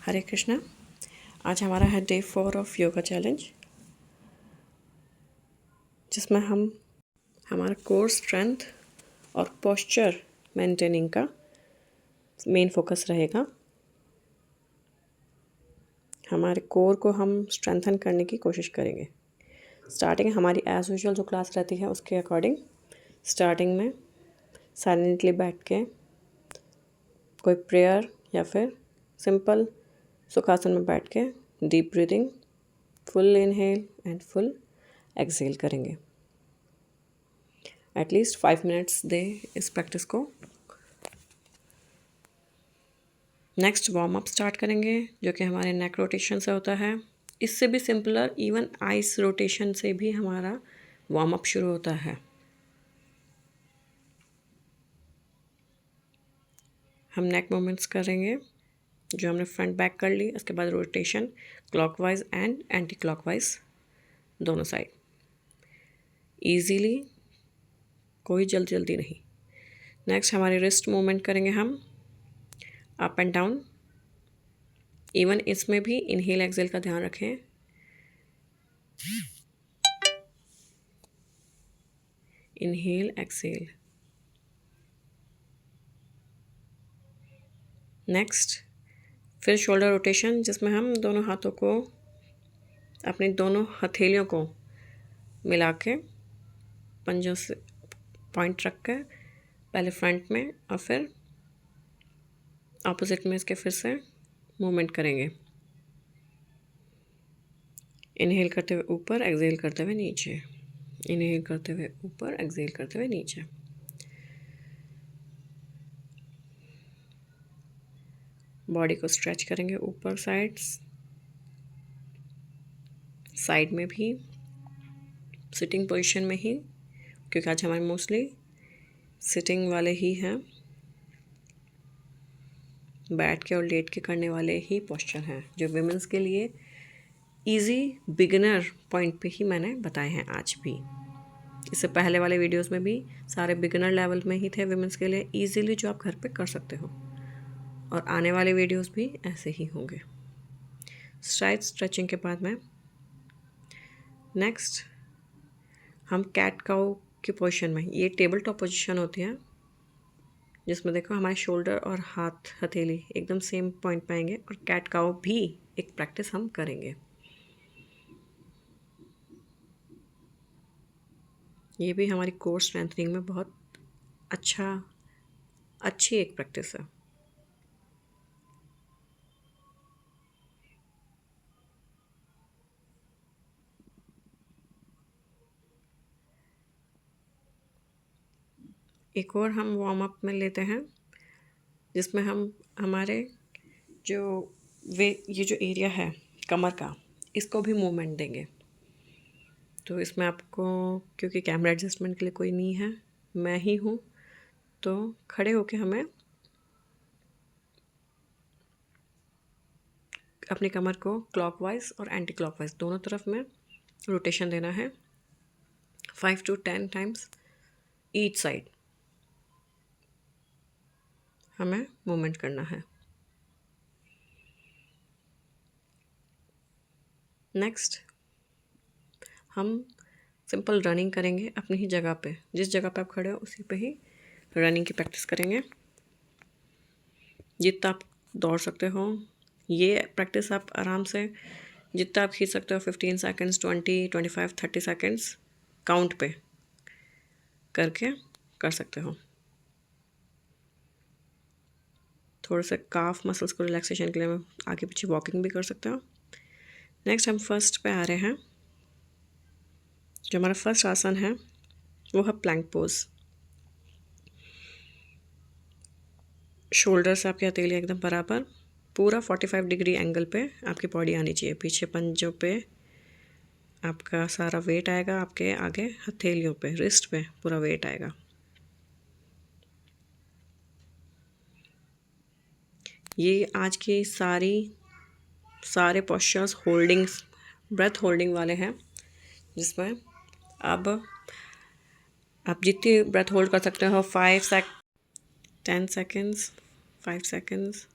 हरे कृष्णा। आज हमारा है डे 4 ऑफ योगा चैलेंज, जिसमें हम हमारा कोर स्ट्रेंथ और पोस्चर मेंटेनिंग का मेन फोकस रहेगा। हमारे कोर को हम स्ट्रेंथन करने की कोशिश करेंगे। स्टार्टिंग हमारी एज यूजुअल जो क्लास रहती है उसके अकॉर्डिंग स्टार्टिंग में साइलेंटली बैठ के कोई प्रेयर या फिर सिंपल सुखासन में बैठ के deep breathing, full inhale and full exhale करेंगे। एटलीस्ट 5 मिनट्स दे इस प्रैक्टिस को। नेक्स्ट वार्म अप स्टार्ट करेंगे, जो कि हमारे नेक रोटेशन से होता है। इससे भी सिंपलर इवन आइस रोटेशन से भी हमारा वार्म अप शुरू होता है। हम नेक मूवमेंट्स करेंगे जो हमने फ्रंट बैक कर ली। उसके बाद rotation clockwise and anti clockwise दोनों साइड, इजीली, कोई जल्दी नहीं। नेक्स्ट हमारी रिस्ट मूवमेंट करेंगे हम अप एंड डाउन। इवन इसमें भी इनहेल एक्सहेल का ध्यान रखें। Inhale exhale. नेक्स्ट फिर शोल्डर रोटेशन, जिसमें हम दोनों हाथों को, अपनी दोनों हथेलियों को मिला के पंजों से पॉइंट रख कर पहले फ्रंट में और फिर ऑपोजिट में इसके फिर से मूवमेंट करेंगे। इनहेल करते हुए ऊपर, एक्सहेल करते हुए नीचे। इनहेल करते हुए ऊपर, एक्सहेल करते हुए नीचे। बॉडी को स्ट्रेच करेंगे ऊपर साइड में भी, सिटिंग पोजीशन में ही, क्योंकि आज हमारे मोस्टली सिटिंग वाले ही हैं। बैठ के और लेट के करने वाले ही पोस्चर हैं, जो विमेंस के लिए इजी बिगिनर पॉइंट पे ही मैंने बताए हैं आज भी। इससे पहले वाले वीडियोस में भी सारे बिगिनर लेवल में ही थे विमेंस के लिए इजीली, जो आप घर पे कर सकते हो। और आने वाले वीडियोस भी ऐसे ही होंगे। साइड स्ट्रेचिंग के बाद में नेक्स्ट हम कैट काउ की पोजीशन में, ये टेबल टॉप पोजीशन होती है, जिसमें देखो हमारे शोल्डर और हाथ हथेली एकदम सेम पॉइंट पे आएंगे। और कैट काउ भी एक प्रैक्टिस हम करेंगे। ये भी हमारी कोर स्ट्रेंथनिंग में बहुत अच्छी एक प्रैक्टिस है। एक और हम वार्म अप में लेते हैं, जिसमें हम हमारे ये जो एरिया है कमर का, इसको भी मूवमेंट देंगे। तो इसमें आपको, क्योंकि कैमरा एडजस्टमेंट के लिए कोई नहीं है, मैं ही हूँ, तो खड़े होके हमें अपनी कमर को क्लॉकवाइज और एंटी क्लॉकवाइज दोनों तरफ में रोटेशन देना है। 5 to 10 टाइम्स ईच साइड हमें मूवमेंट करना है। नेक्स्ट हम सिंपल रनिंग करेंगे अपनी ही जगह पे। जिस जगह पे आप खड़े हो उसी पे ही रनिंग की प्रैक्टिस करेंगे, जितना आप दौड़ सकते हो। ये प्रैक्टिस आप आराम से जितना आप खींच सकते हो, 15 सेकेंड्स, 20, 25, 30 सेकेंड्स काउंट पे करके कर सकते हो। थोड़ा सा काफ मसल्स को रिलैक्सेशन के लिए आगे पीछे वॉकिंग भी कर सकते हो। नेक्स्ट हम फर्स्ट पे आ रहे हैं। जो हमारा फर्स्ट आसन है वो है प्लैंक पोज। शोल्डर से आपकी हथेली एकदम बराबर, पूरा 45 डिग्री एंगल पे आपकी बॉडी आनी चाहिए। पीछे पंजों पे आपका सारा वेट आएगा, आपके आगे हथेलियों पे, रिस्ट पे पूरा वेट आएगा। ये आज की सारे पोस्चर्स ब्रेथ होल्डिंग वाले हैं, जिसमें अब आप जितनी ब्रेथ होल्ड कर सकते हो, 10 सेकेंड्स, 5 सेकेंड्स,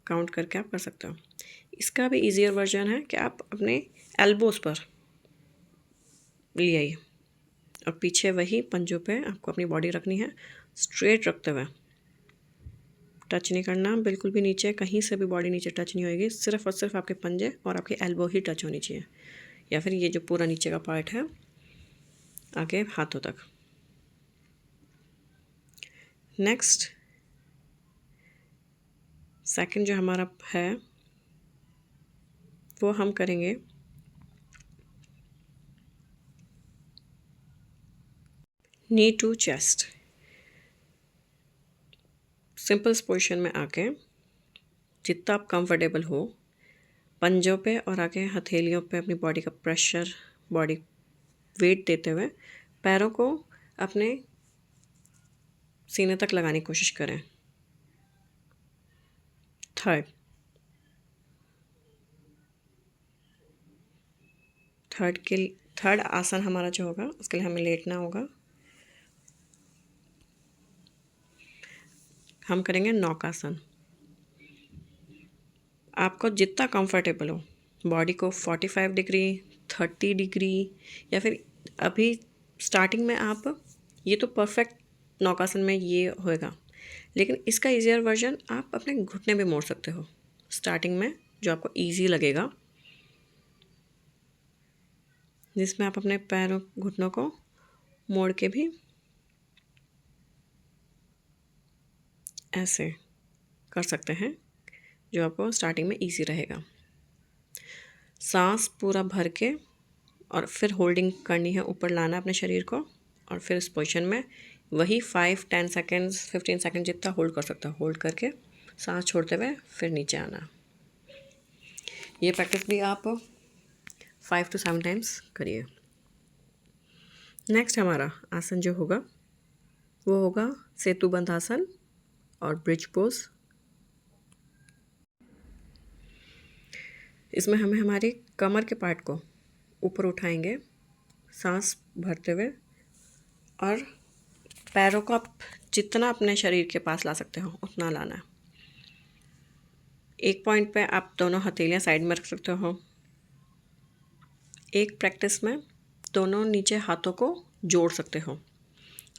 काउंट करके आप कर सकते हो। इसका भी ईजियर वर्जन है कि आप अपने एल्बोज़ पर ले आइए और पीछे वही पंजों पे आपको अपनी बॉडी रखनी है, स्ट्रेट रखते हुए। टच नहीं करना बिल्कुल भी नीचे, कहीं से भी बॉडी नीचे टच नहीं होएगी, सिर्फ और सिर्फ आपके पंजे और आपकी एल्बो ही टच होनी चाहिए, या फिर ये जो पूरा नीचे का पार्ट है आगे हाथों तक। नेक्स्ट सेकंड जो हमारा है वो हम करेंगे नी टू चेस्ट। सिंपल पोजीशन में आके जितना आप कंफर्टेबल हो, पंजों पे और आगे हथेलियों पे अपनी बॉडी का प्रेशर, बॉडी वेट देते हुए पैरों को अपने सीने तक लगाने की कोशिश करें। थर्ड आसन हमारा जो होगा उसके लिए हमें लेटना होगा। हम करेंगे नौकासन। आपको जितना कंफर्टेबल हो, बॉडी को 45 डिग्री, 30 डिग्री, या फिर अभी स्टार्टिंग में आप, ये तो परफेक्ट नौकासन में ये होएगा, लेकिन इसका ईजियर वर्जन आप अपने घुटने भी मोड़ सकते हो स्टार्टिंग में, जो आपको ईजी लगेगा, जिसमें आप अपने पैरों घुटनों को मोड़ के भी ऐसे कर सकते हैं, जो आपको स्टार्टिंग में इजी रहेगा। सांस पूरा भर के और फिर होल्डिंग करनी है, ऊपर लाना अपने शरीर को, और फिर इस पोजीशन में वही 5-10 सेकेंड्स 15 सेकेंड जितना होल्ड कर सकता है, होल्ड करके सांस छोड़ते हुए फिर नीचे आना। ये प्रैक्टिस भी आप 5 to 7 टाइम्स करिए। नेक्स्ट हमारा आसन जो होगा वो होगा सेतु बंध आसन और ब्रिज पोज। इसमें हमें हमारी कमर के पार्ट को ऊपर उठाएंगे सांस भरते हुए, और पैरों को आप जितना अपने शरीर के पास ला सकते हो उतना लाना। एक पॉइंट पे आप दोनों हथेलियां साइड में रख सकते हो। एक प्रैक्टिस में दोनों नीचे हाथों को जोड़ सकते हो,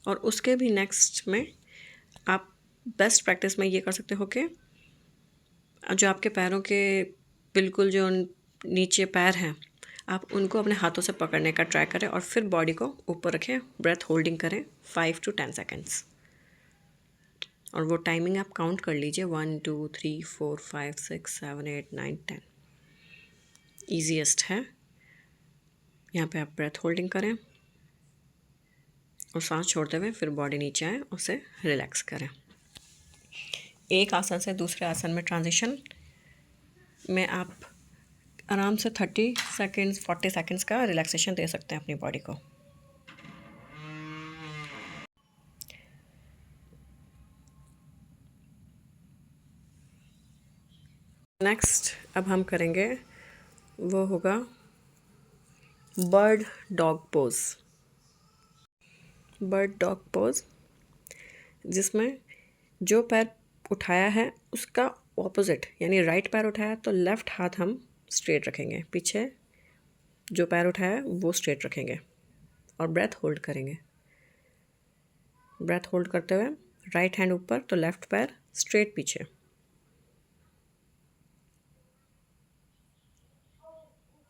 और उसके भी नेक्स्ट में आप बेस्ट प्रैक्टिस में ये कर सकते हो कि जो आपके पैरों के बिल्कुल जो नीचे पैर हैं, आप उनको अपने हाथों से पकड़ने का ट्राई करें और फिर बॉडी को ऊपर रखें, ब्रेथ होल्डिंग करें 5 to 10 सेकेंड्स, और वो टाइमिंग आप काउंट कर लीजिए 1 2 3 4 5 6 7 8 9 10। ईजीएस्ट है। यहाँ पे आप ब्रेथ होल्डिंग करें और सांस छोड़ते हुए फिर बॉडी नीचे आए, उसे रिलैक्स करें। एक आसन से दूसरे आसन में ट्रांजिशन में आप आराम से 30 सेकेंड्स 40 सेकेंड्स का रिलैक्सेशन दे सकते हैं अपनी बॉडी को। नेक्स्ट अब हम करेंगे वो होगा bird dog pose. Bird dog pose, जिसमें जो पैर उठाया है उसका ऑपोजिट, यानी राइट पैर उठाया तो लेफ़्ट हाथ हम स्ट्रेट रखेंगे, पीछे जो पैर उठाया है वो स्ट्रेट रखेंगे और ब्रेथ होल्ड करेंगे। ब्रेथ होल्ड करते हुए राइट हैंड ऊपर तो लेफ़्ट पैर स्ट्रेट पीछे।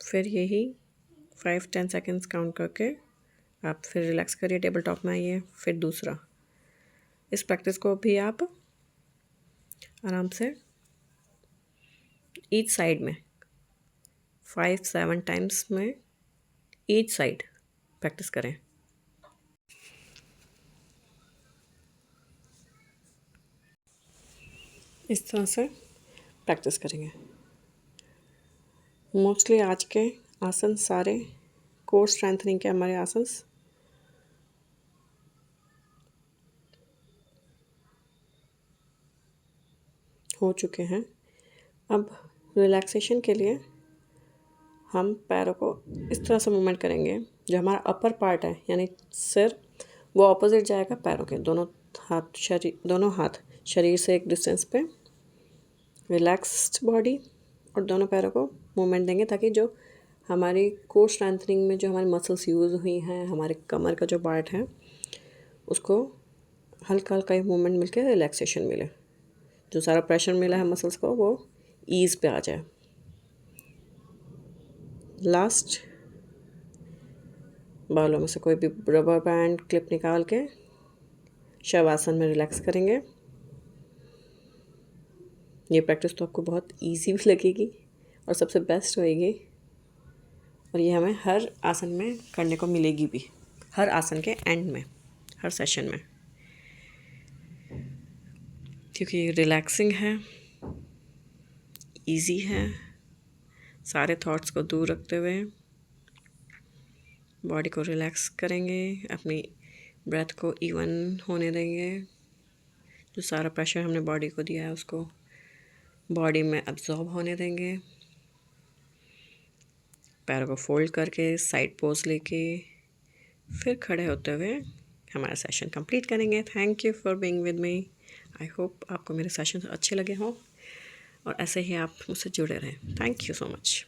फिर यही 5-10 सेकेंड्स काउंट करके आप फिर रिलैक्स करिए, टेबल टॉप में आइए। फिर दूसरा, इस प्रैक्टिस को भी आप आराम से ईच साइड में 5-7 टाइम्स में ईच साइड प्रैक्टिस करें। इस तरह से प्रैक्टिस करेंगे। मोस्टली आज के आसन सारे कोर स्ट्रेंथनिंग के हमारे आसन्स हो चुके हैं। अब रिलैक्सेशन के लिए हम पैरों को इस तरह से मूवमेंट करेंगे, जो हमारा अपर पार्ट है यानी सिर, वो ऑपोजिट जाएगा पैरों के। दोनों हाथ शरीर से एक डिस्टेंस पे रिलैक्स्ड बॉडी, और दोनों पैरों को मूवमेंट देंगे ताकि जो हमारी कोर स्ट्रेंथनिंग में जो हमारी मसल्स यूज़ हुई हैं, हमारे कमर का जो पार्ट है उसको हल्का हल्का ही मूवमेंट मिलके रिलैक्सेशन मिले, जो सारा प्रेशर मिला है मसल्स को वो ईज़ पे आ जाए। लास्ट, बालों में से कोई भी रबर बैंड क्लिप निकाल के शवासन में रिलैक्स करेंगे। ये प्रैक्टिस तो आपको बहुत इजी भी लगेगी और सबसे बेस्ट होएगी, और ये हमें हर आसन में करने को मिलेगी भी, हर आसन के एंड में, हर सेशन में, क्योंकि ये रिलैक्सिंग है, इजी है, सारे थॉट्स को दूर रखते हुए बॉडी को रिलैक्स करेंगे, अपनी ब्रेथ को इवन होने देंगे, जो सारा प्रेशर हमने बॉडी को दिया है उसको बॉडी में अब्जॉर्ब होने देंगे। पैरों को फोल्ड करके साइड पोज लेके फिर खड़े होते हुए हमारा सेशन कंप्लीट करेंगे। Thank you for being with me. I hope आपको मेरे सेशन अच्छे लगे हों और ऐसे ही आप मुझसे जुड़े रहें। Thank you so much.